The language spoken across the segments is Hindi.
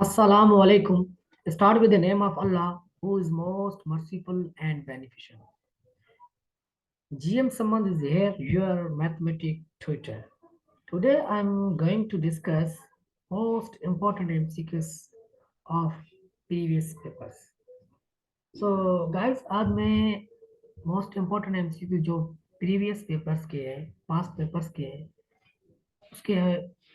Assalamu alaikum. Start with the name of Allah, who is most merciful and beneficial. GM Samad is here, your mathematic tutor. Today I'm going to discuss most important MCQs of previous papers. So guys, आज मैं most important MCQ जो previous papers के हैं, past papers के हैं, उसके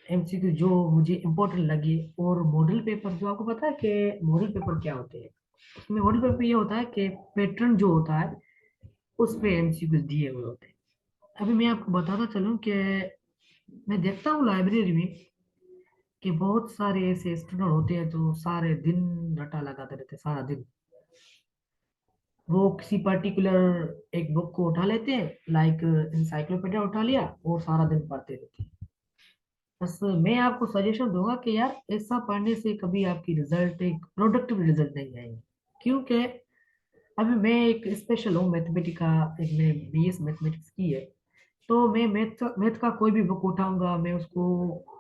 एमसीक्यू जो मुझे इम्पोर्टेंट लगे और मॉडल पेपर जो आपको पता है कि मॉडल पेपर क्या होते हैं। उसमें मॉडल पेपर ये होता है कि पैटर्न जो होता है उस पे एमसीक्यू दिए हुए होते हैं। अभी मैं आपको बताता चलूं कि मैं देखता हूँ लाइब्रेरी में कि बहुत सारे ऐसे स्टूडेंट होते हैं जो सारे दिन रटा लगाते रहते हैं सारा दिन। वो किसी पर्टिकुलर एक बुक को उठा लेते हैं, लाइक इंसाइक्लोपीडिया उठा लिया और सारा दिन पढ़ते रहते हैं। बस मैं आपको सजेशन दूंगा कि यार ऐसा पढ़ने से कभी आपकी रिजल्ट एक प्रोडक्टिव रिजल्ट नहीं आएंगे। क्योंकि अभी मैं एक स्पेशल हूँ मैथमेटिक्स का, एक मैंने बीएस मैथमेटिक्स की है। तो मैं मैथ का कोई भी बुक उठाऊंगा, मैं उसको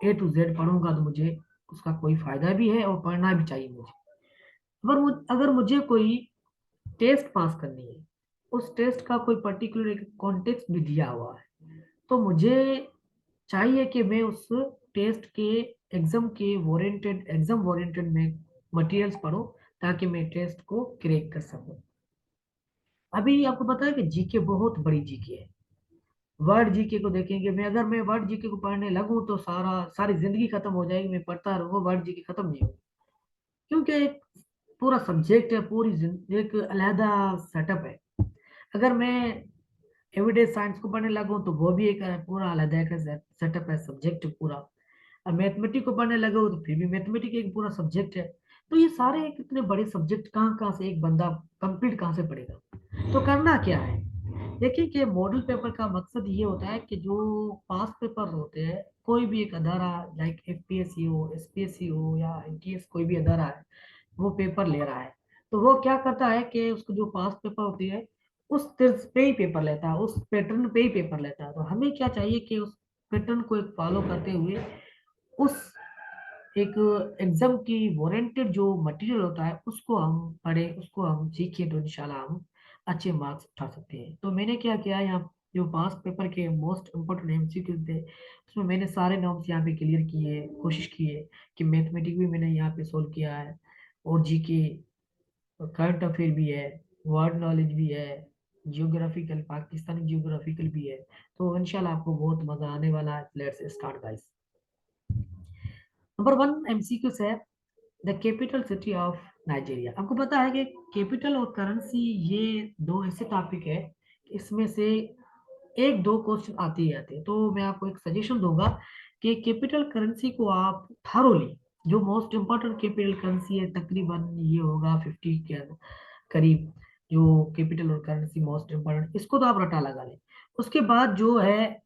A to Z पढ़ूंगा तो मुझे उसका कोई फायदा भी है और पढ़ना भी चाहिए मुझे। अगर मुझे कोई टेस्ट पास करनी है, उस टेस्ट का कोई पर्टिकुलर एक कॉन्टेक्स्ट भी दिया हुआ है, तो मुझे चाहिए कि मैं उस टेस्ट के एग्जाम ओरिएंटेड में मटेरियल्स पढूं, ताकि मैं टेस्ट को क्रैक कर सकूं। अभी आपको पता है कि जीके बहुत बड़ी जीके है। वर्ड जीके को देखेंगे, मैं अगर मैं वर्ड जीके को पढ़ने लगूं तो सारी जिंदगी खत्म हो जाएगी, मैं पढ़ता रहूंगा, वर्ड जीके खत्म नहीं होगी। क्योंकि एक पूरा सब्जेक्ट है, एक अलहदा सेटअप है। अगर मैं एविडेंस साइंस को पढ़ने लगूं तो वो भी एक पूरा अलहदा सेटअप है, सब्जेक्ट पूरा। और मैथमेटिक्स को पढ़ने लगे हो तो फिर भी मैथमेटिक्स एक पूरा सब्जेक्ट है। तो ये सारे कितने बड़े सब्जेक्ट कहाँ कहाँ से एक बंदा कंप्लीट कहाँ से पढ़ेगा। तो करना क्या है, देखिए कि मॉडल पेपर का मकसद ये होता है कि जो पास पेपर होते हैं, कोई भी एक अदारा, लाइक एफपीएससी हो, एसपीएससी हो या एनटीएस, कोई भी अदारा है वो पेपर ले रहा है, तो वो क्या करता है कि उसको जो पास पेपर होती है उस तर्ज पे ही पेपर लेता है, उस पैटर्न पे ही पेपर लेता है। तो हमें क्या चाहिए कि उस पैटर्न को एक फॉलो करते हुए उस एक एग्जाम की वारंटेड जो मटेरियल होता है उसको हम पढ़ें, उसको हम सीखें, तो इंशाल्लाह हम अच्छे मार्क्स उठा सकते हैं। तो मैंने क्या किया, यहाँ जो पास पेपर के मोस्ट इम्पोर्टेंट एमसीक्यूज थे उसमें मैंने सारे नॉर्म्स यहाँ पे क्लियर किए, कोशिश की है कि मैथमेटिक्स भी मैंने यहाँ पे सोल्व किया है, और जीके, करंट अफेयर भी है, वर्ड नॉलेज भी है, जियोग्राफिकल, पाकिस्तानी जियोग्राफिकल भी है। तो इंशाल्लाह आपको बहुत मजा आने वाला है। Let's start guys. Number one MCQ है, the capital city of Nigeria. आपको पता है कि कैपिटल और करेंसी ये दो ऐसे टॉपिक है, इसमें से एक दो क्वेश्चन आते ही आते हैं। तो मैं आपको एक सजेशन दूंगा कि कैपिटल करेंसी को आप थारोली, जो मोस्ट इंपॉर्टेंट कैपिटल करेंसी है, तकरीबन ये होगा 50 के करीब, जो कैपिटल और करेंसी मोस्ट इंपॉर्टेंट, इसको तो आप रटा लगा लें। उसके बाद जो है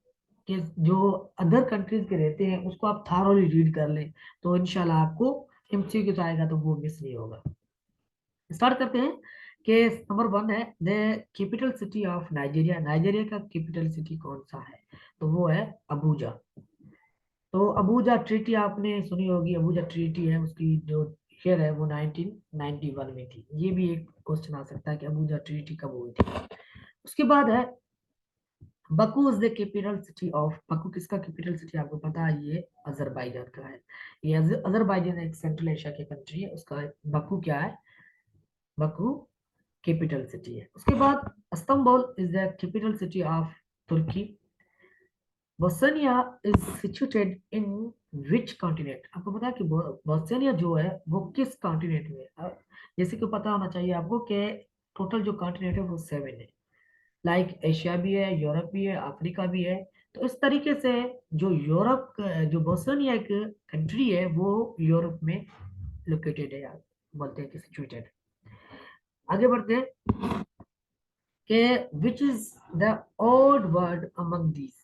कि जो अदर कंट्रीज के रहते हैं उसको आप थारोली रीड कर लें, तो इंशाल्लाह आपको एमसीक्यू आएगा तो वो मिस नहीं होगा। स्टार्ट करते हैं कि नंबर वन है, the capital city of Nigeria. Nigeria का कैपिटल सिटी कौन सा है, तो वो है अबूजा। तो अबूजा ट्रीटी आपने सुनी होगी, अबूजा ट्रीटी है, उसकी जो ईयर है वो 1991 में थी। ये भी एक क्वेश्चन आ सकता है कि अबूजा ट्रीटी कब हुई थी। उसके बाद है Baku is the capital city of, Baku किसका कैपिटल सिटी आपको पता है, ये अजरबैजान का है। ये अजरबैजान एक सेंट्रल एशिया की कंट्री है, उसका बकू क्या है, बकू कैपिटल सिटी है। उसके बाद Istanbul is the capital city of Turkey. Bosnia is situated in which continent. आपको पता है कि बोस्निया जो है वो किस कॉन्टिनेंट में है। जैसे कि पता होना चाहिए आपको कि टोटल जो कॉन्टिनेंट है वो 7 है, लाइक एशिया भी है, यूरोप भी है, अफ्रीका भी है। तो इस तरीके से जो जो बोस्निया एक कंट्री है वो यूरोप में लोकेटेड है, यार बोलते हैं कि सिचुएटेड। आगे बढ़ते हैं कि which is the odd word among these.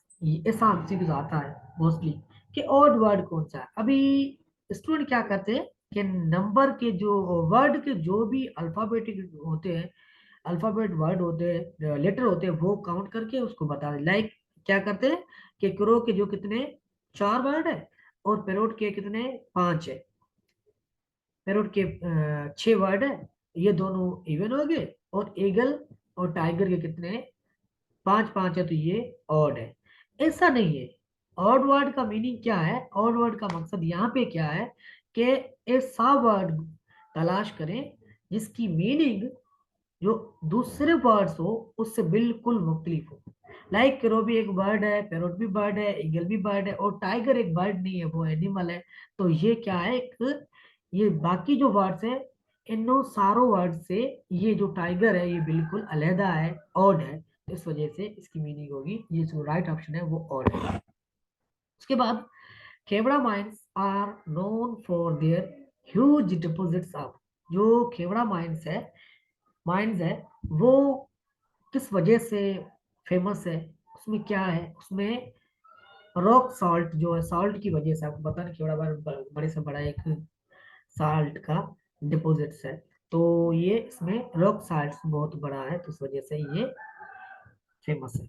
ऐसा हमसे कुछ आता है मोस्टली कि ऑड वर्ड कौन सा है। अभी स्टूडेंट क्या करते हैं कि नंबर के जो वर्ड के जो भी अल्फाबेटिक होते हैं, अल्फाबेट वर्ड होते हैं, लेटर होते हैं, वो काउंट करके उसको बता दें। लाइक क्या करते हैं कि क्रो के जो कितने 4 वर्ड है और पेरोट के कितने 5 है। पैरोट के 6 वर्ड है, ये दोनों इवन हो गए, और ईगल और टाइगर के कितने, 5 5 है, तो ये ऑड है। ऐसा नहीं है। ऑड वर्ड का मीनिंग क्या है, ऑड वर्ड का मकसद यहाँ पे क्या है कि ऐसा वर्ड तलाश करें जिसकी मीनिंग जो दूसरे वर्ड्स हो उससे बिल्कुल मुख्तलिफ हो। लाइक क्रो भी एक बर्ड है, पैरोट भी बर्ड है, ईगल भी बर्ड है, और टाइगर एक बर्ड नहीं है, वो एनिमल है। तो ये क्या है, एक ये बाकी जो वर्ड्स है, इन सारों वर्ड से ये जो टाइगर है ये बिल्कुल अलहदा है, ऑड है। इस वजह से इसकी मीनिंग होगी, ये जो राइट ऑप्शन है वो ऑड है। उसके बाद Khewra mines are known for their huge deposits of, जो खेवड़ा माइंस है वो किस वजह से फेमस है, उसमें क्या है, उसमें रॉक सॉल्ट जो है, सॉल्ट की वजह से, आपको पता नहीं खेवड़ा बड़े से बड़ा एक साल्ट का डिपॉजिट्स है, तो ये इसमें रॉक साल्ट बहुत बड़ा है, तो इस वजह से ये फेमस है।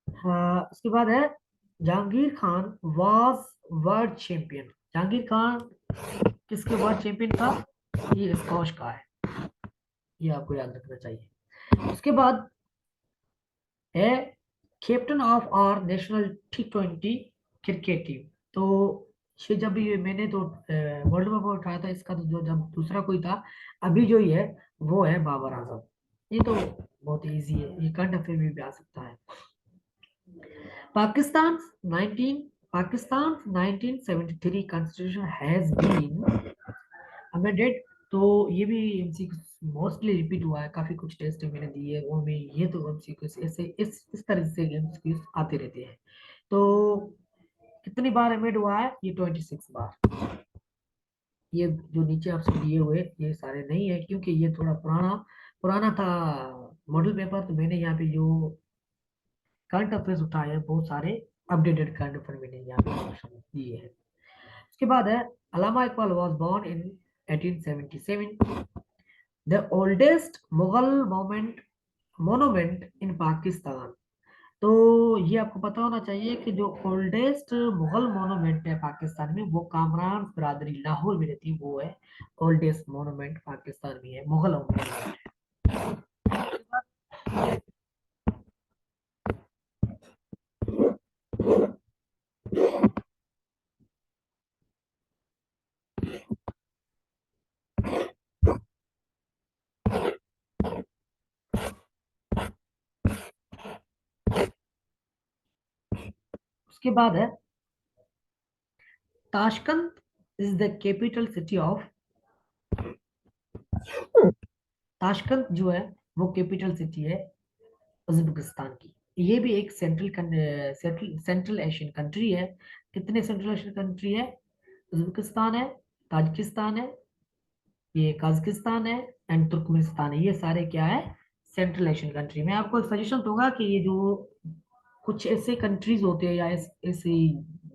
हाँ, उसके बाद है Jahangir Khan was world champion. Jahangir Khan किसके वर्ल्ड चैंपियन था, ये स्कॉश का है, ये आपको याद रखना चाहिए। उसके बाद है captain of our national T20 cricket team. तो ये जब ये मैंने तो वर्ल्ड कप उठाया था, इसका तो जो जब दूसरा कोई था, अभी जो ये है वो है बाबर आजम। ये तो बहुत इजी है, ये करंट अफेयर में भी आ सकता है। Pakistan 19 Pakistan 1973 constitution has been amended. तो ये भी एमसीक्यू मोस्टली रिपीट हुआ है, काफी कुछ टेस्ट मैंने दिए वो में, ये तो एमसीक्यू ऐसे इस तरह से एमसीक्यू आते रहते हैं। तो कितनी बार अमेंड हुआ है, ये 26 बार। ये जो नीचे ऑप्शन दिए हुए ये सारे नहीं है, क्योंकि ये थोड़ा पुराना पुराना था मॉडल पेपर, तो मैंने यहाँ पे जो करंट अफेयर्स उठाए हैं बहुत सारे अपडेटेड करंट अफेयर मैंने यहाँ पे ऑप्शन दिए हैं। उसके बाद है Allama Iqbal was born in 1877, the oldest Mughal monument in Pakistan. तो ये आपको पता होना चाहिए कि जो ओल्डेस्ट मुगल मोनूमेंट है पाकिस्तान में, वो कामरान बिरादरी लाहौर में रहती है, वो है ओल्डेस्ट मोनूमेंट पाकिस्तान में है, मुगल मोनूमेंट। उसके बाद है Tashkent is the capital city of, Tashkent जो है वो कैपिटल सिटी है उज्बेकिस्तान की। ये भी एक सेंट्रल एशियन कंट्री है। कितने सेंट्रल एशियन कंट्री है, उज्बेकिस्तान है, ताजिकिस्तान है, ये काजाकिस्तान है, एंड तुर्कमेनिस्तान है। ये सारे क्या है, सेंट्रल एशियन कंट्री। मैं आपको एक सजेशन दूंगा कि ये जो कुछ ऐसे कंट्रीज होते हैं या ऐसी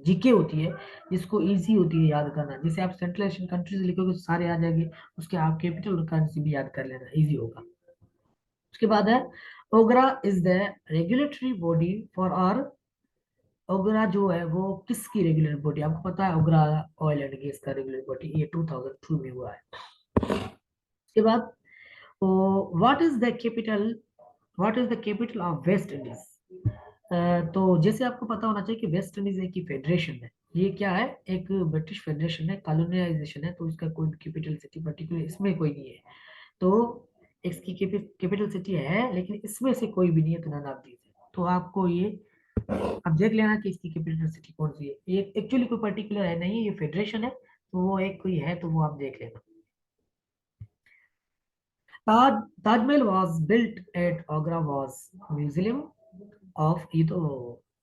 जीके होती है जिसको इजी होती है याद करना, जैसे आप सेंट्रल एशियन कंट्रीज लिखोगे तो सारे आ जाएंगे, उसके आप कैपिटल और करेंसी भी याद कर लेना, इजी होगा। उसके बाद है OGRA is the regulatory body for R, OGRA जो है वो किसकी रेगुलर बॉडी, आपको पता है ओगरा ऑयल एंड गैस का रेगुलर बॉडी, ये 2002 में हुआ है। उसके बाद what is the capital, what is the capital of West Indies. तो जैसे आपको पता होना चाहिए कि वेस्ट इंडीज एक फेडरेशन है, ये क्या है, एक ब्रिटिश फेडरेशन है, कॉलोनाइजेशन है, तो इसका कोई कैपिटल सिटी पर्टिकुलर इसमें कोई नहीं है। तो इसकी कैपिटल सिटी है लेकिन इसमें से कोई भी नहीं है, तो नन ऑफ दीज है। तो आपको ये अब देख लेना कि इसकी कैपिटल सिटी कौन सी है, ये एक्चुअली कोई पर्टिकुलर है नहीं, ये फेडरेशन है, तो वो एक कोई है, तो वो आप देख लेना। Taj Taj Mahal was built at Agra was museum of, ये तो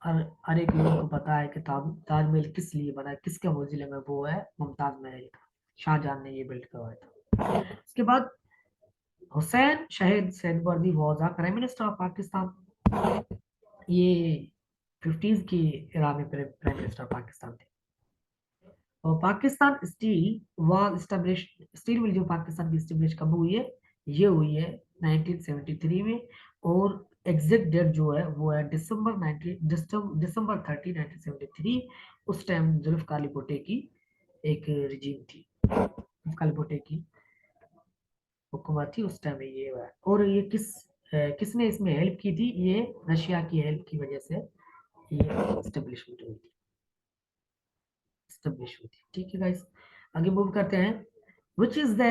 हर हर एक लोगों को पता है कि ताजमहल किस लिए बना है, किसका म्यूजियम है, वो है मुमताज महल का, शाहजहां ने ये बिल्ड करवाया था। उसके बाद Huseyn Shaheed Suhrawardy was the prime minister of Pakistan. ये 50s की इरा में प्राइम मिनिस्टर पाकिस्तान थे। और Pakistan steel was establish, steel mill जो पाकिस्तान की स्टैब्लिश कब हुई है, ये हुई है 1973 में। और एग्जैक्ट डेट जो है वो है दिसंबर 30 1973। उस टाइम जुल्फकार अली भुट्टो की एक रिजीम थी। कलबोटे की हुकूमत थी उस टाइम में ये हुआ। और ये किसने इसमें हेल्प की थी, ये रशिया की हेल्प की वजह से ये एस्टेब्लिशमेंट हुई थी, एस्टेब्लिश हुई थी। ठीक है गाइस, आगे मूव करते हैं। Which is the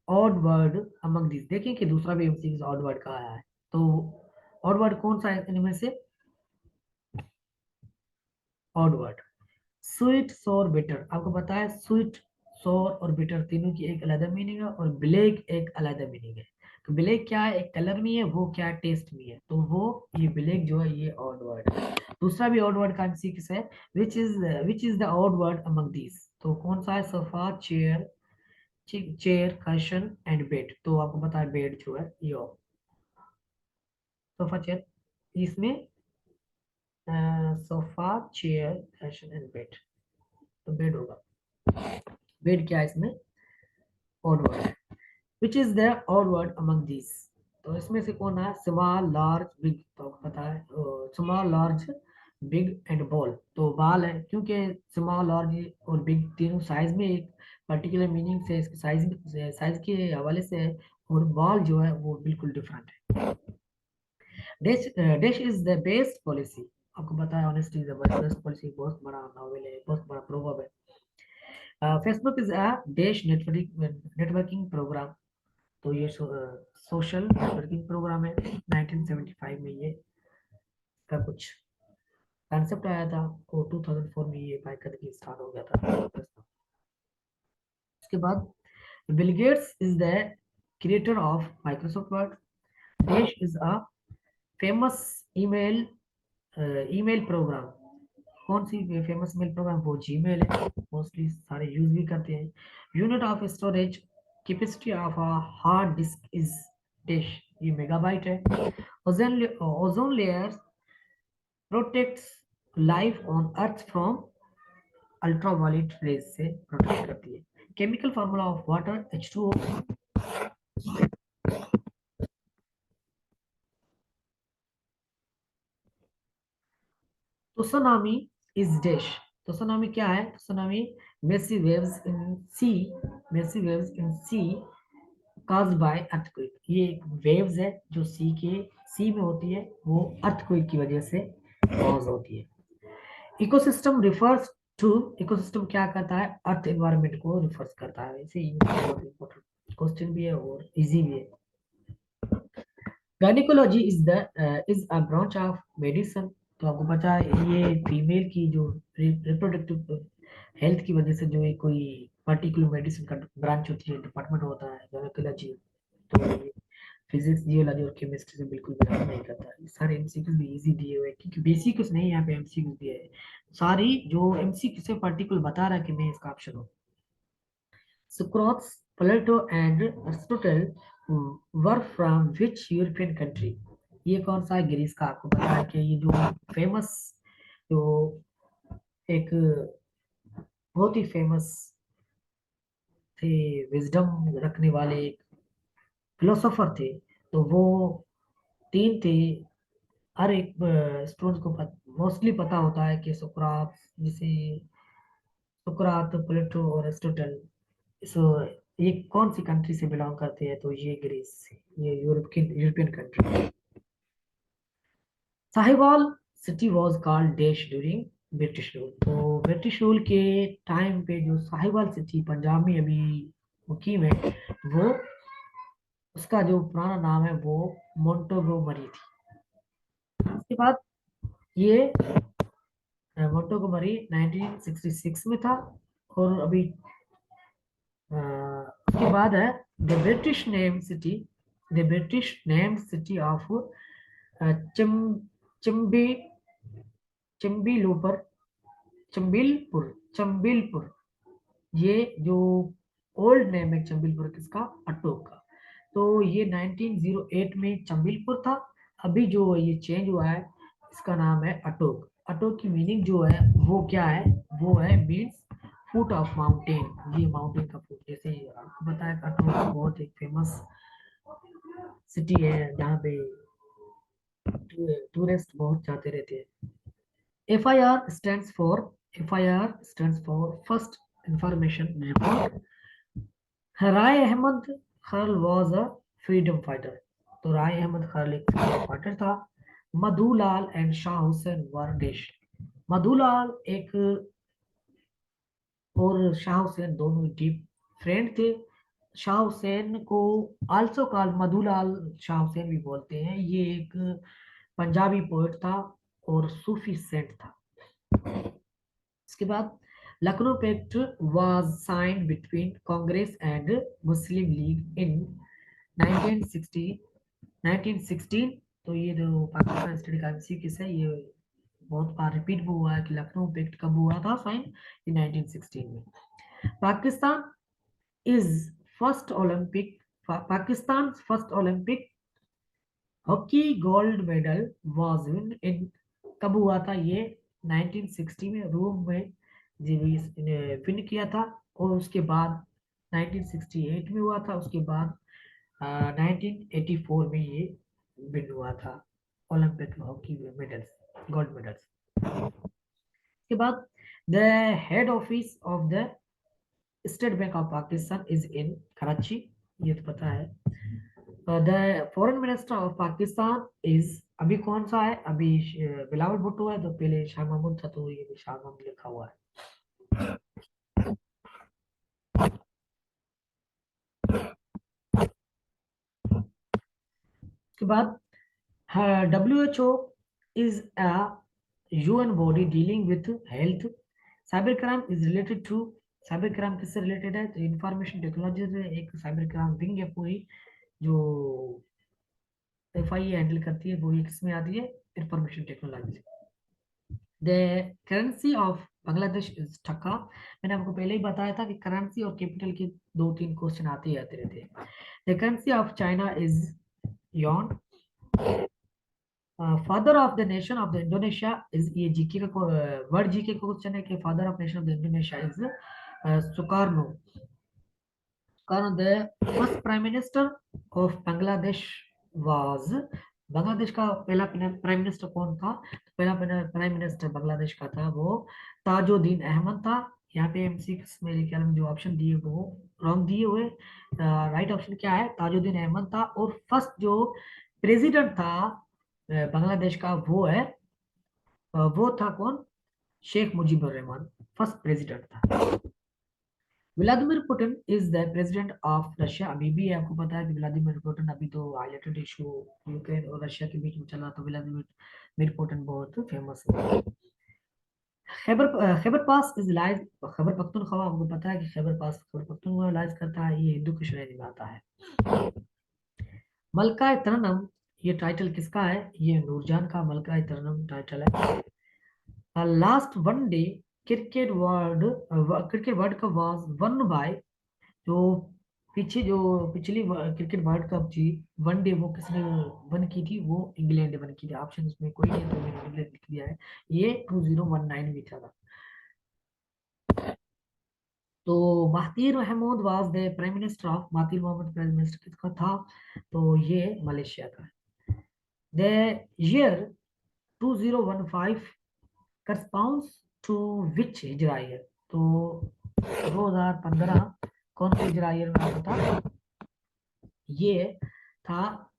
odd word among this, देखिए कि दूसरा भी एमसीक्यू ऑड वर्ड का आया है। तो ऑड वर्ड कौन सा है इनमें से, ऑड वर्ड स्वीट सोर बिटर, आपको पता है स्वीट सोर और बिटर तीनों की एक अलग मीनिंग है, और ब्लैक एक अलग मीनिंग है। तो ब्लैक क्या है, एक कलर में है, वो क्या है, टेस्ट में है। तो वो ये ब्लैक जो है ये ऑड वर्ड है। दूसरा भी ऑड वर्ड का एमसीक्यू है, which is the odd word among these, तो कौन सा है, sofa chair, chair cushion and bed. तो आपको पता है बेड जो है ये सोफा चेयर, इसमें sofa chair cushion and bed, तो बेड होगा, बेड क्या है इसमें ऑड वर्ड है। Which is the odd word among these, तो इसमें से कौन है, स्मॉल लार्ज बिग, तो आपको पता है small large big and ball, तो बाल है, क्योंकि स्मॉल लार्ज और बिग तीनों साइज में एक पर्टिकुलर मीनिंग से, इसके साइज के हवाले से है, और बॉल जो है वो बिल्कुल डिफरेंट है। Dash is the best policy, आपको पता है honesty is the best policy, बहुत बड़ा नॉवेल है, बहुत बड़ा प्रोवर्ब है। Facebook is a dash networking program, तो ये सोशल नेटवर्किंग प्रोग्राम है। 1975 में ये का कुछ कॉन्सेप्ट आया था, और 2004 में ये बाय करके स्टार्ट हो गया था। उसके बाद Bill Gates is the creator of Microsoft Word. Dash is a famous email email program, कौन सी फेमस मेल प्रोग्राम, वो जीमेल है, मोस्टली सारे यूज भी करते हैं। Unit of storage capacity of a hard disk is dash, ये मेगाबाइट है। Ozone layer protects life on earth from ultraviolet rays से प्रोटेक्ट करती है। Chemical formula of water H2O, तो सुनामी इज डैश, तो सुनामी क्या है, तो tsunami massive waves in sea, massive waves in sea caused by earthquake, ये एक वेव्स है जो सी में होती है, वो अर्थक्वेक की वजह से कॉज होती है। इकोसिस्टम रिफर्स टू, इकोसिस्टम क्या करता है, अर्थ एनवायरनमेंट को रिफर्स करता है। वैसे ये बहुत इंपॉर्टेंट क्वेश्चन भी है और इजी भी है। Gynaecology is a branch of medicine, तो आपको पता है ये फीमेल की जो रिप्रोडक्टिव हेल्थ की वजह से जो है कोई पर्टिकुलर मेडिसिन का ब्रांच होती है, डिपार्टमेंट होता है गायनिकोलॉजी। तो ये फिजिक्स जियोलॉजी और केमिस्ट्री से बिल्कुल बिलोंग नहीं करता है। सारे एमसीक्यूज भी इजी दिए हुए हैं, क्योंकि बेसिक कुछ नहीं, यहाँ पे एमसीक्यूज दिए है सारी, जो एमसीक्यू से पर्टिकुलर बता रहा है कि मैं इसका ऑप्शन हूँ। Socrates, Plato and Aristotle were from which European country? ये कौन सा है, ग्रीस का। आपको पता है कि ये जो फेमस, जो एक बहुत ही फेमस थे, विजडम रखने वाले एक फिलोसोफर थे, तो वो तीन थे। हर एक स्टूडेंट को मोस्टली पता होता है कि सुकरात, जिसे सुकरात, प्लेटो और एरिस्टोटल, सो ये कौन सी कंट्री से बिलोंग करते हैं, तो ये ग्रीस से, ये European country. Sahiwal city was called dash during British rule, तो ब्रिटिश रूल के टाइम पे जो साहिवाल सिटी पंजाब में अभी मुकीम है, वो उसका जो पुराना नाम है वो मोंटोगोमरी थी। उसके बाद ये मोंटोगोमरी 1966 में था। और अभी उसके बाद है the British name city, the British name city of चिम चिम्बी चिम्बिलुपर चंबिलपुर चंबिलपुर, ये जो ओल्ड नेम है चंबिलपुर किसका, अटोक का। तो ये 1908 में चंबिलपुर था, अभी जो ये चेंज हुआ है इसका नाम है अटोक। अटोक की मीनिंग जो है वो क्या है, वो है मीन्स फुट ऑफ माउंटेन, ये माउंटेन का फुट। जैसे आपको बताया अटोक बहुत एक फेमस सिटी है जहाँ पे टूरिस्ट बहुत जाते रहते हैं। FIR stands for first information report, Rai Ahmad Kharal was a freedom fighter. तो राय अहमद खरल एक फ्रीडम फाइटर था। Madhulal and Shah Hussain were dash. Madhulal एक और शाह हुसैन दोनों डीप फ्रेंड थे। शाह हुसैन को आल्सो कॉल मधुलाल शाह हुसैन भी बोलते हैं। ये एक पंजाबी पोएट था और सूफी सेंट था। इसके बाद Lucknow pact was signed between Congress and Muslim League in 1960 1916। तो ये जो पाकिस्तान स्टडी का किस है, ये बहुत बार रिपीट भी हुआ है कि लखनऊ पैक्ट कब हुआ था साइन, इन 1916 में। Pakistan is first Olympic Pakistan first Olympic hockey gold medal was win in कब हुआ था ये, 1960 में रोम में विन किया था। और उसके बाद 1968 में हुआ था। उसके बाद 1984 में ये विन हुआ था Olympic hockey medals, gold medals. उसके बाद the head office of the state bank of Pakistan is in Karachi, ये तो पता है। The foreign minister of Pakistan is, अभी कौन सा है, अभी बिलावल भुट्टो है, तो पहले शाह महमूद था, तो ये भी शाह महमूद लिखा हुआ है। उसके बाद WHO is a UN body dealing with health. Cyber crime is related to, cyber crime किससे रिलेटेड है, तो इंफॉर्मेशन टेक्नोलॉजी से एक साइबर क्राइम विंग है पूरी, जो FIA हैंडल करती है, वो ये किसमें आती है, इंफॉर्मेशन टेक्नोलॉजी से। The currency of Bangladesh is टका। मैंने आपको पहले ही बताया था कि करेंसी और कैपिटल के 2-3 क्वेश्चन आते ही आते रहते हैं। The currency of China is yuan. Father of the nation of the Indonesia is, ये जीके का वर्ड जीके का क्वेश्चन है कि father of nation of the Indonesia is Sukarno. कारण the first prime minister of Bangladesh was, Bangladesh का पहला प्राइम मिनिस्टर कौन था, तो पहला प्राइम मिनिस्टर बांग्लादेश का था वो ताजुद्दीन अहमद था। यहाँ पे M6 मेरे ख्याल में जो ऑप्शन दिए वो रॉन्ग दिए हुए। राइट ऑप्शन क्या है, ताजुद्दीन अहमद था। और फर्स्ट जो प्रेसिडेंट था बांग्लादेश का, वो है वो था कौन, शेख मुजीबुर रहमान, फर्स्ट प्रेसिडेंट था। Vladimir Putin is the president of Russia. अभी भी आपको पता है कि व्लादिमीर पुतिन, अभी तो हाईलाइटेड इशू यूक्रेन और रशिया के बीच में चला, तो व्लादिमीर पुतिन बहुत फेमस है। खैबर पास इज लाइज, खैबर पख्तूनख्वा, आपको पता है कि खैबर पास खैबर पख्तूनख्वा लाइज करता है, ये हिंदू की श्रेणी में आता है। मलका तरनम, ये टाइटल किसका है, ये नूरजान का मलका तरनम टाइटल है। Last one day cricket world cup was one by, जो पीछे जो पिछली क्रिकेट वर्ल्ड कप थी वन डे, वो किसने वन की थी, वो इंग्लैंड ने वन की थी। ऑप्शन इसमें कोई नहीं है, तो मैंने इंग्लैंड लिख दिया है। ये 2019 में था। तो Mahathir Mahmood was the prime minister of, Mahathir Mohamad prime minister किसका था, तो ये मलेशिया का है। The year 2015 corresponds to which Hijra year, तो 2015 कौन सी हिजरा ईयर में आता था, ये था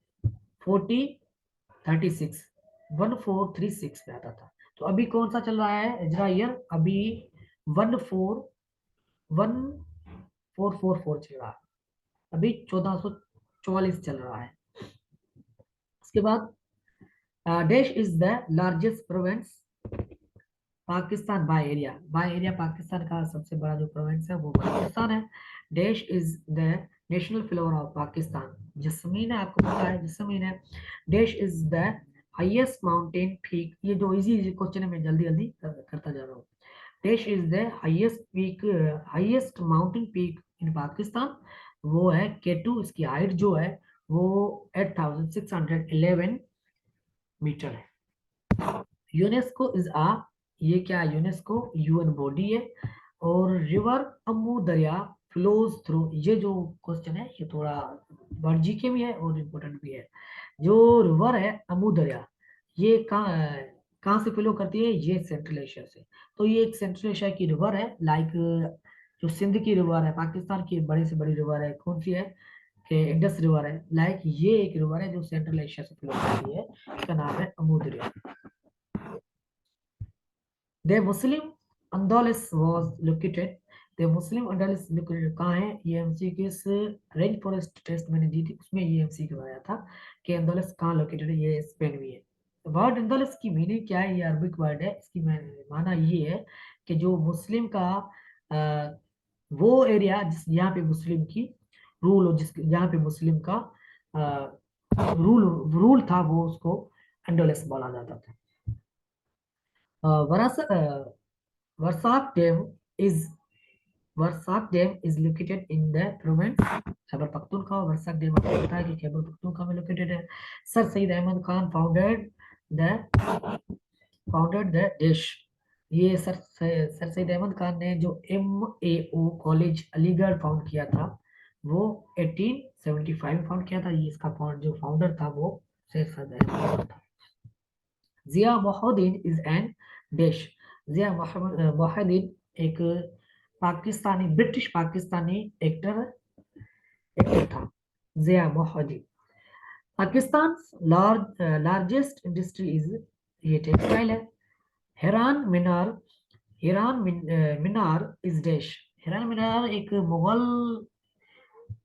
4036, 1436 में आता था। तो अभी कौन सा चल रहा है हिजरा ईयर, अभी 1444 चल रहा है, अभी 1444 चल रहा है। उसके बाद देश is the largest province Pakistan by area Pakistan का सबसे बड़ा जो प्रोविंस है वो पाकिस्तान है। देश is the national flower of Pakistan, Jasmine है, आपको पता है जसमीन है। देश is the highest mountain peak, ये जो इजी इजी क्वेश्चन है मैं जल्दी जल्दी करता जा रहा हूँ। देश is the highest mountain peak in Pakistan, वो है K2। इसकी हाइट जो है वो 8611 मीटर है। यूनेस्को इज आ, ये क्या है, यूनेस्को UN बॉडी है। और रिवर अमू दरिया फ्लोज थ्रू, ये जो क्वेश्चन है ये थोड़ा वर्ड जीके में है और इम्पोर्टेंट भी है। जो रिवर है अमू दरिया, ये कहाँ से फ्लो करती है, ये सेंट्रल एशिया से। तो ये एक सेंट्रल एशिया की रिवर है, लाइक जो सिंध की रिवर है, पाकिस्तान की बड़ी से बड़ी रिवर है, कौन सी है कि इंडस रिवर है, लाइक ये एक रिवर है जो सेंट्रल एशिया से फ्लो करती है, इसका नाम है अमूद river. The Muslim Andalus was located. The Muslim Andalus located कहाँ है? ये एमसी किस रेन फॉरेस्ट टेस्ट मैंने दी थी उसमें ये एमसी करवाया था कि अंदलस कहाँ लोकेटेड है, ये स्पेन में है। वर्ड अंदलस की मीनिंग क्या है? ये अरबिक वर्ड है, इसकी माना ये है कि जो मुस्लिम का अ, वो एरिया जिस यहाँ पे मुस्लिम की रूल हो, जिस यहाँ पे मुस्लिम का रूल रूल था, वो उसको अंडोलस बोला जाता था। वरास Warsak Dam is Warsak Dam is located in the province Khyber Pakhtunkhwa. वर्साक डैम आपको पता है कि खैबर पख्तूनख्वा में लोकेटेड है। Sir Syed Ahmad Khan the founded the dash. ये सर सईद अहमद खान ने जो MAO कॉलेज अलीगढ़ फाउंड किया था वो 1875 में फाउंड किया था। ये इसका जो फाउंडर था वो सर सईद अहमद खान था। जिया मोहुद्दीन इज एन देश। जिया मोहुद्दीन एक पाकिस्तानी, ब्रिटिश पाकिस्तानी एक्टर था Zia Mohyeddin. Pakistan largest industry is, ये टेक्सटाइल है। हिरान मीनार, मीनार इज डैश। हिरान मीनार एक मुगल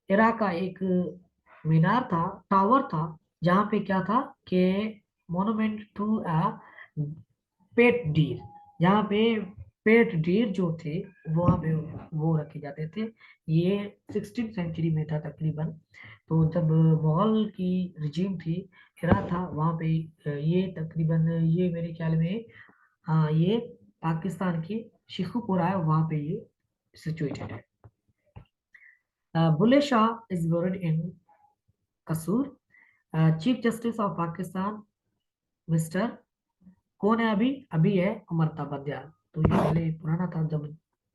एरा का एक मीनार था, टावर था, जहाँ पे क्या था कि monument to a pet deer, जहाँ पे पेट डीर जो थे वहाँ पे वो रखे जाते थे। ये 16th सेंचुरी में था तकरीबन। तो जब मुगल की रिजीम थी, एरा था वहाँ पे, ये तकरीबन ये मेरे ख्याल में, हाँ ये पाकिस्तान की शिखुपुरा है, वहाँ पे ये सिचुएटेड है। Bulleh Shah is buried in Kasur. Chief justice of Pakistan mister कौन है अभी? अभी है अमृता बंदयाल। तो ये पहले पुराना था जब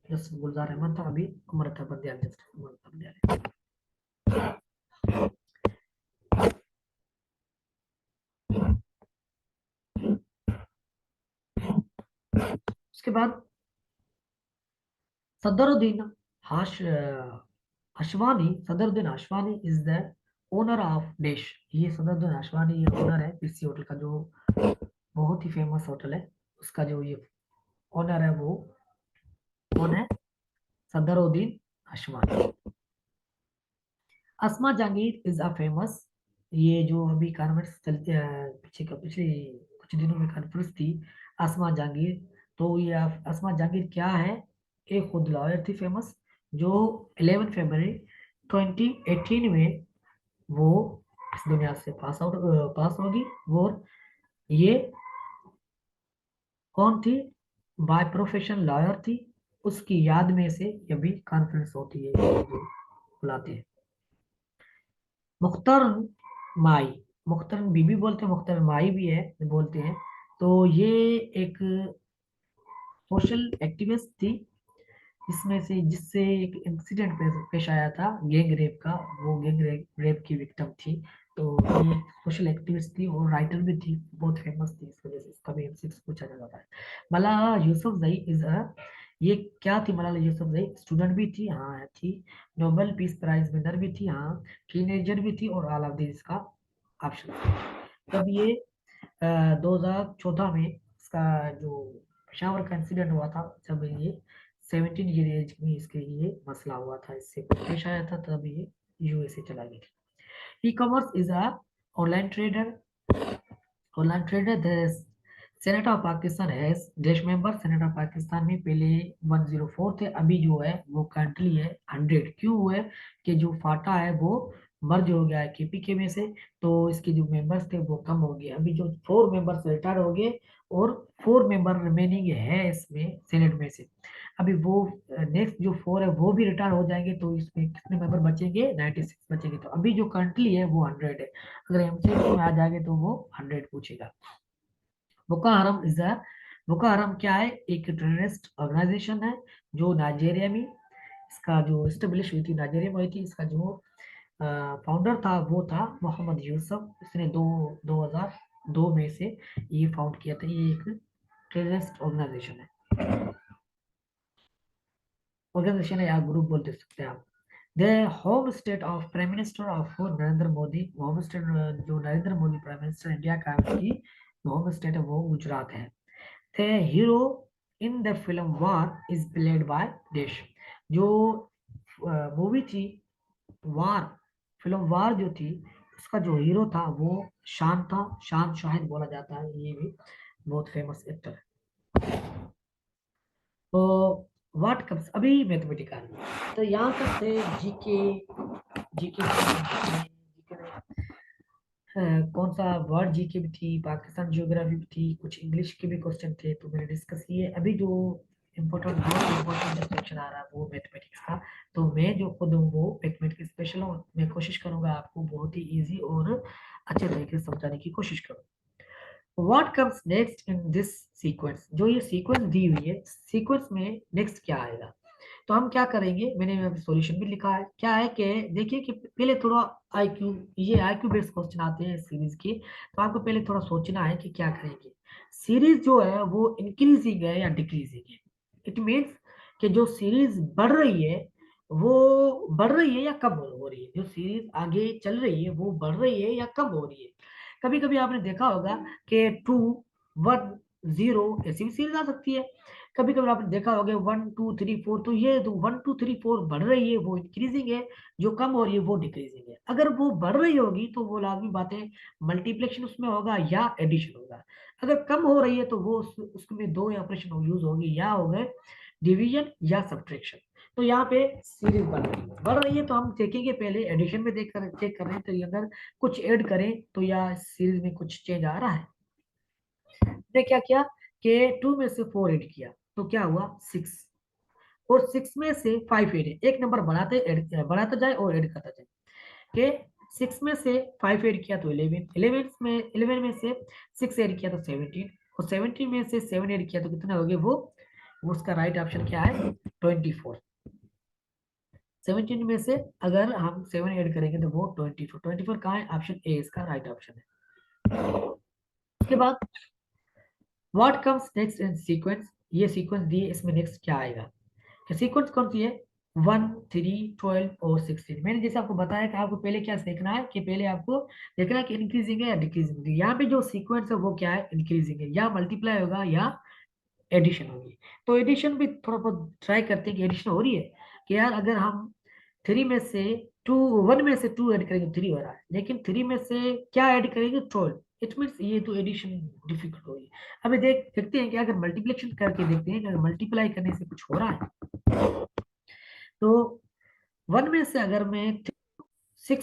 जस्टिस गुलजार अहमद था, अभी अमृता बंदयाल जस्टिस अमृता बंदयाल है। उसके बाद सदरुद्दीन हाश Hashwani, Sadruddin Hashwani is the owner of dish. ये सदरुद्दीन अशवानी ये ओनर है पीसी होटल का, जो बहुत ही फेमस होटल है, उसका जो ये ओनर है वो कौन है? सदरुद्दीन अशवानी। अस्मा जहांगीर इज अ फेमस, ये जो अभी कॉन्फ्रेंस चलते पीछे का पिछले कुछ दिनों में कॉन्फ्रेंस थी अस्मा जहांगीर। तो ये अस्मा जहांगीर क्या है? एक खुद लॉयर थी फेमस, जो 11 फरवरी 2018 में वो इस दुनिया से पास होगी। वो ये कौन थी? बाय प्रोफेशन लॉयर थी। उसकी याद में से ये भी कॉन्फ्रेंस होती है, ये जो बुलाते हैं। मुख्तार माई, मुख्तार बीबी बोलते हैं, मुख्तार माई भी है बोलते हैं। तो ये एक सोशल एक्टिविस्ट थी, इसमें से जिससे एक इंसिडेंट पेश आया था गैंग रेप का, वो रेप की विक्टिम थी। तो ये सोशल एक्टिविस्ट थी और राइटर भी थी, बहुत फेमस थी, इस वजह से इसका भी एमसीक्यू पूछा जाता है। मलाला यूसुफजई इज अ, ये क्या थी? मलाला यूसुफजई स्टूडेंट भी थी, हाँ थी। नोबेल पीस प्राइज विनर भी थी, हाँ। टीनेजर भी थी और ऑल ऑफ दिस इसका ऑप्शन था। तब ये 2014 में इसका जो पेशावर का इंसिडेंट हुआ था, जब ये 17 ईयर एज में इसके ये मसला हुआ था, इससे कुछ पेश आया था, तब ये यूएसए चला गया। E commerce is a online trader. Online trader the senate of Pakistan है देश मेंबर। सेनेट ऑफ पाकिस्तान में पहले 104 थे, अभी जो है वो करंटली है 100। क्यों हुआ कि जो फाटा है वो मर्ज हो गया है केपीके में से, तो इसके जो मेंबर्स थे वो कम हो गए। अभी जो 4 मेंबर्स रिटायर हो गए और 4 मेंबर रिमेनिंग है इसमें सेनेट में से। अभी वो नेक्स्ट जो 4 है वो भी रिटायर हो जाएंगे, तो इसमें कितने मेंबर बचेंगे? 96 बचेंगे। तो अभी जो करंटली है वो 100 है। अगर एमसीक्यू में आ जाएंगे तो वो 100 पूछेगा। बोको हराम इज अ, बोको हराम क्या है? एक टेररिस्ट ऑर्गेनाइजेशन है जो नाइजीरिया में, इसका जो स्टेब्लिश हुई थी नाइजीरिया में हुई थी। इसका जो फाउंडर था वो था मोहम्मद यूसुफ। इसने 2002 में से ये फाउंड किया था। ये एक टेररिस्ट ऑर्गेनाइजेशन है। ऑर्गेनाइजेशन है या ग्रुप बोल दे सकते हैं आप। The home state of prime minister of Narendra Modi, home state जो Narendra Modi prime minister India का है उसकी होम स्टेट है वो गुजरात है। The hero in the film War is played by देश, जो मूवी थी वार, फिल्म वार जो थी उसका जो हीरो था वो शान था, शान शाहिद बोला जाता है, ये भी बहुत फेमस एक्टर है। तो व्हाट कम्स अभी मैथमेटिकल, तो यहाँ तक थे जीके, जीके जीके कौन सा वर्ड जीके भी थी, पाकिस्तान ज्योग्राफी भी थी, कुछ इंग्लिश के भी क्वेश्चन थे तो मैंने डिस्कस किए। अभी जो इम्पोर्टेंट बहुत इम्पोर्टेंट सेक्शन आ रहा है वो मैथमेटिक्स का, तो मैं जो खुद हूँ वो मैथमेटिक्स स्पेशल हूँ, मैं कोशिश करूंगा आपको बहुत ही इजी और अच्छे तरीके से समझाने की कोशिश करूँ। What comes next in this sequence, जो ये सीक्वेंस दी हुई है, सीक्वेंस में नेक्स्ट क्या आएगा, तो हम क्या करेंगे, मैंने सॉल्यूशन भी लिखा है। क्या है कि देखिए कि पहले थोड़ा आईक्यू, ये आईक्यू बेस्ड क्वेश्चन आते हैं सीरीज के, तो आपको पहले थोड़ा सोचना है कि क्या करेंगे। सीरीज जो है वो इंक्रीजिंग है या डिक्रीजिंग है, इट मीन्स कि जो सीरीज बढ़ रही है वो बढ़ रही है या कम हो रही है, जो सीरीज आगे चल रही है वो बढ़ रही है या कम हो रही है। कभी कभी आपने देखा होगा कि 2 1 0 ऐसी भी सीरीज आ सकती है। कभी कभी आपने देखा होगा 1 2 3 4, तो ये जो 1 2 3 4 बढ़ रही है वो इंक्रीजिंग है, जो कम हो रही है वो डिक्रीजिंग है। अगर वो बढ़ रही होगी तो वो लाजमी बात है मल्टीप्लेक्शन उसमें होगा या एडिशन होगा। अगर कम हो रही है तो वो उसमें दो ऑपरेशन यूज होगी, या हो गए डिवीजन या सब्ट्रैक्शन। तो यहाँ पे सीरीज बढ़ रही है तो हम देखेंगे, पहले एडिशन में देख कर चेक कर रहे हैं, तो ये अगर कुछ ऐड करें तो या सीरीज में कुछ चेंज आ रहा है। ने क्या किया कि 2 में से 4 ऐड किया तो क्या हुआ 6, और 6 में से 5 ऐड, एक नंबर बढ़ाते ऐड बढ़ाता जाए और ऐड करता जाए, कि 6 में से 5 ऐड किया तो 11, 11 में से 6 ऐड किया तो 17, और 17 में से 7 ऐड किया तो कितना हो गया वो उसका राइट ऑप्शन क्या है 24। 17 में से अगर हम 7 ऐड करेंगे तो वो 24, 24 कहाँ है, ऑप्शन ए इसका राइट ऑप्शन है। उसके बाद what comes next in sequence, ये सीक्वेंस दिए इसमें नेक्स्ट क्या आएगा, तो सीक्वेंस कौन सी है 1 3 12 और 16। मैंने जैसे आपको बताया कि आपको पहले क्या देखना है, कि पहले आपको देखना है कि इंक्रीजिंग है या डिक्रीजिंग है। यहाँ पे जो सीक्वेंस है वो क्या है इंक्रीजिंग है, या मल्टीप्लाई होगा या एडिशन होगी। तो एडिशन भी थोड़ा बहुत ट्राई करते हैं कि एडिशन हो रही है, कि यार अगर हम 3 में से 2, 1 में से 2 ऐड करेंगे 3 हो रहा है, लेकिन 3 में से क्या ऐड करेंगे 12, इट मीन्स ये तो एडिशन डिफिकल्ट होगी। अभी देखते हैं कि अगर मल्टीप्लिकेशन करके देखते हैं कि अगर मल्टीप्लाई करने से कुछ हो रहा है, तो 1 में से अगर मैं 6,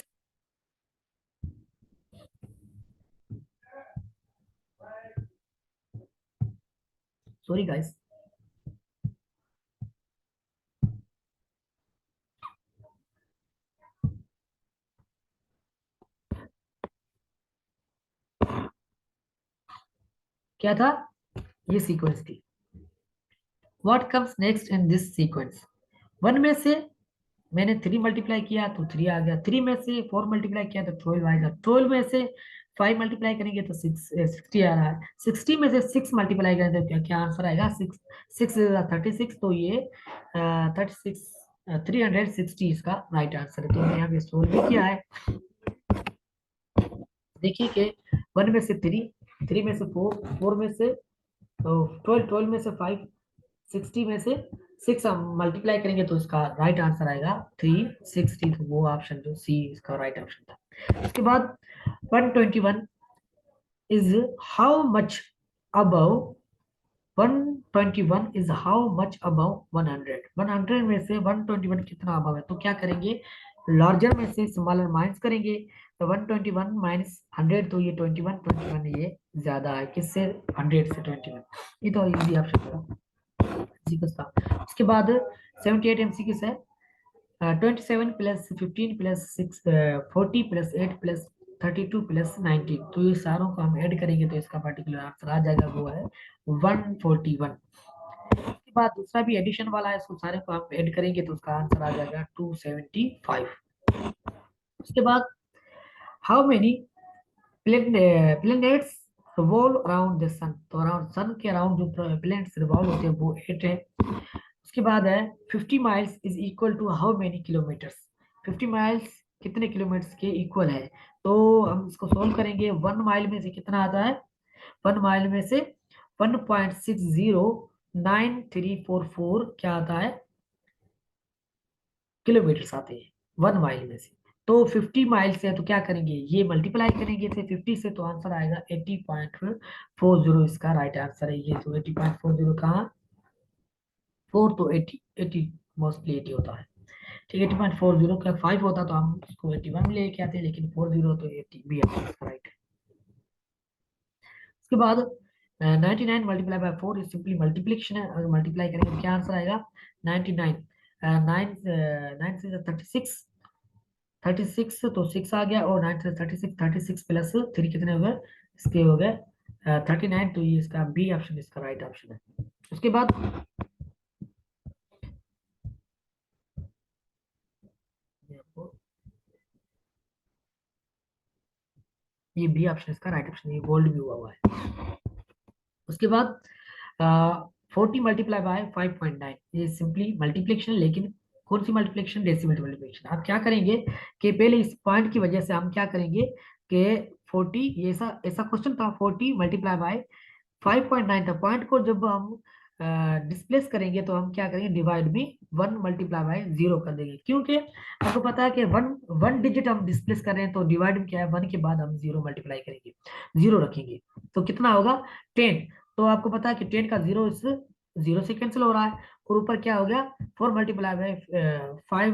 सॉरी गाइस, क्या था, ये सीक्वेंस थी। What comes next in this sequence, 1 में से मैंने 3 मल्टीप्लाई किया तो 3 आ गया, 3 में से 4 मल्टीप्लाई किया तो 12 आएगा, 12 में से 5 मल्टीप्लाई करेंगे तो 60 आ रहा है, 60 में से 6 मल्टीप्लाई करेंगे तो क्या क्या आंसर आएगा 6, 36, तो ये 36 360 इसका राइट आंसर है। तो मैंने यहाँ पे सोल्व भी किया है। देखिए कि 1 में से 3, 3 में से 4, 4 में से तो 12, 12 में से 5, 60 में से 6 हम मल्टीप्लाई करेंगे तो इसका राइट आंसर आएगा 360, तो वो ऑप्शन जो सी इसका राइट ऑप्शन था। उसके बाद 121 is how much above, 121 is how much above 100, 100 में से 121 कितना अबव है, तो क्या करेंगे लार्जर में से स्मॉलर माइनस करेंगे, तो 121 माइनस 100, तो ये 21, 21 ये ज्यादा है किससे 100 से 21, ये तो इजी ऑप्शन था MCQs था। उसके बाद 78 MCQs है, 27 plus 15 plus 6 40 plus 8 plus 32 plus 19, तो ये सारों को हम ऐड करेंगे तो इसका पर्टिकुलर आंसर आ जाएगा, वो है 141। उसके बाद दूसरा भी एडिशन वाला है, इसको सारे को हम ऐड करेंगे तो उसका आंसर आ जाएगा 275। उसके बाद how many planets revolve around the sun, तो अराउंड सन के अराउंड जो प्लेनेट्स रिवॉल्व होते हैं वो 8 है। उसके बाद है 50 miles is equal to how many kilometres. 50 miles कितने किलोमीटर के इक्वल है? तो हम इसको सोल्व करेंगे। 1 माइल में से कितना आता है? 1 माइल में से 1.609344 क्या आता है? किलोमीटर आते हैं 1 माइल में से। तो 50 माइल से है तो क्या करेंगे, ये मल्टीप्लाई करेंगे इसे 50 से, तो आंसर आएगा 80.40। इसका राइट आंसर है ये। तो 80.40 कहाँ? 4 तो 80 मोस्टली 80 होता है। ठीक है, 80.40 का 5 होता तो हम इसको 81 में लेके आते, लेकिन 40 तो 80 भी राइट है। उसके बाद 99 multiply by 4 is simply multiplication है। अगर मल्टीप्लाई करेंगे तो क्या आंसर आएगा? 99। 9 9 से 36, 36 तो 6 आ गया, और 9 से 36, 36 प्लस 3 कितने हो गए? इसके हो गए 39। तो ये इसका बी ऑप्शन इसका राइट ऑप्शन है। उसके बाद ये बी ऑप्शन इसका राइट ऑप्शन, ये गोल्ड भी हुआ है। उसके बाद 40 मल्टीप्लाई बाय 5.9, ये सिंपली मल्टीप्लिकेशन, लेकिन कौन सी मल्टीप्लिकेशन? Decimal multiplication. आप क्या करेंगे कि पहले इस पॉइंट की वजह से हम क्या करेंगे कि 40, ये ऐसा ऐसा क्वेश्चन था, 40 मल्टीप्लाई बाय 5.9 था। पॉइंट को जब हम डिस्प्लेस करेंगे तो हम क्या करेंगे, डिवाइड में 1 मल्टीप्लाई बाय 0 कर देंगे, क्योंकि आपको पता है कि वन वन डिजिट हम डिस्प्लेस कर रहे हैं, तो डिवाइड में क्या है, 1 के बाद हम 0 मल्टीप्लाई करेंगे, 0 रखेंगे, तो कितना होगा? 10। तो आपको पता है कि 10 का 0 इस 0 से कैंसिल हो रहा है, और ऊपर क्या हो गया, 4 मल्टीप्लाई बाय 5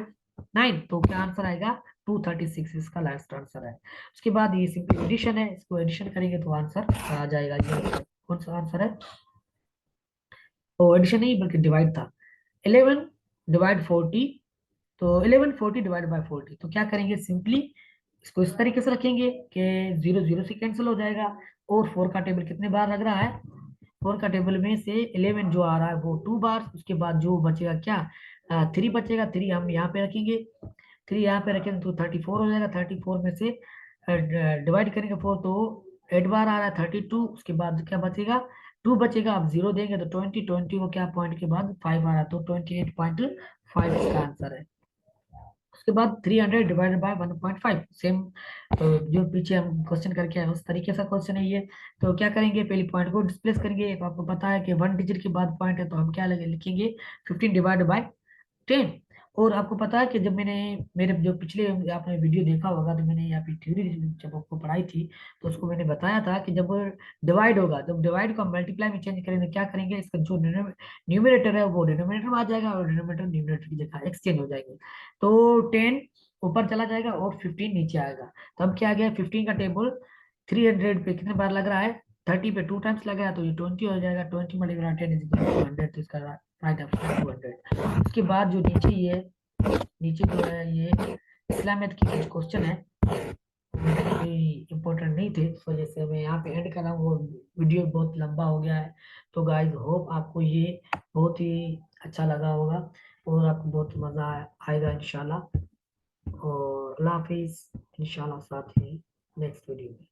9, तो क्या आंसर आएगा? 236 इसका लास्ट आंसर है। उसके बाद ये सिंपल एडिशन है, इसको एडिशन करेंगे तो आंसर आ जाएगा। ये कौन सा आंसर है? तो एडिशन नहीं बल्कि डिवाइड था। 11 डिवाइड 40, तो 11 40 डिवाइड बाय 40, तो क्या करेंगे, सिंपली इसको इस तरीके से रखेंगे कि 0 0 से कैंसिल हो जाएगा, और 4 का टेबल कितने बार लग रहा है? 4 का टेबल में से 11 जो आ रहा है वो 2 बार, उसके बाद जो बचेगा क्या, 3 बचेगा, 3 हम यहाँ पे रखेंगे, 3 यहाँ पे रखेंगे तो 34 हो जाएगा। 34 में से डिवाइड करेंगे 4, तो 8 बार आ रहा है 32, उसके बाद क्या बचेगा? 2 बचेगा। आप 0 देंगे तो 20, 20 को क्या पॉइंट के बाद 5 आ रहा है, तो 28.5 इसका आंसर है। उसके बाद 300 डिवाइडेड बाय 1.5, सेम जो पीछे हम क्वेश्चन करके आए उस तरीके से क्वेश्चन है ये। तो क्या करेंगे, पहले पॉइंट को डिस्प्लेस करेंगे, तो आपको पता है कि 1 डिजिट के बाद पॉइंट है, तो हम क्या लगे लिखेंगे, 15 डिवाइड बाय 10। और आपको पता है कि जब मैंने मेरे जो पिछले आपने वीडियो देखा होगा, तो मैंने यहाँ पे थ्योरी जब आपको पढ़ाई थी, तो उसको मैंने बताया था कि जब डिवाइड होगा, जब डिवाइड को हम मल्टीप्लाई में चेंज करेंगे, क्या करेंगे, इसका जो न्यूमिनेटर है वो डिनोमिनेटर में आ जाएगा, और डिनोमिनेटर न्यूमिनेटर की जगह एक्सचेंज हो जाएंगे। तो 10 ऊपर चला जाएगा और 15 नीचे आएगा। तो अब क्या आ गया, 15 का टेबल 300 पे कितने बार लग रहा है? 30 पे 2 टाइम्स लगा है, तो ये 20 हो जाएगा। 20 मल्टीप्लाई 10 इज इक्वल टू 100, तो इसका राइट आंसर 200। उसके बाद जो नीचे ये नीचे जो है ये इस्लामियत की कुछ क्वेश्चन है, इम्पोर्टेंट नहीं थे, इस वजह से मैं यहाँ पे एंड कर रहा हूँ। वो वीडियो बहुत लंबा हो गया है। तो गाइस होप आपको ये बहुत ही अच्छा लगा होगा, और आपको बहुत मजा आएगा इंशाल्लाह। और अल्लाह हाफिज, इंशाल्लाह साथ ही नेक्स्ट वीडियो में।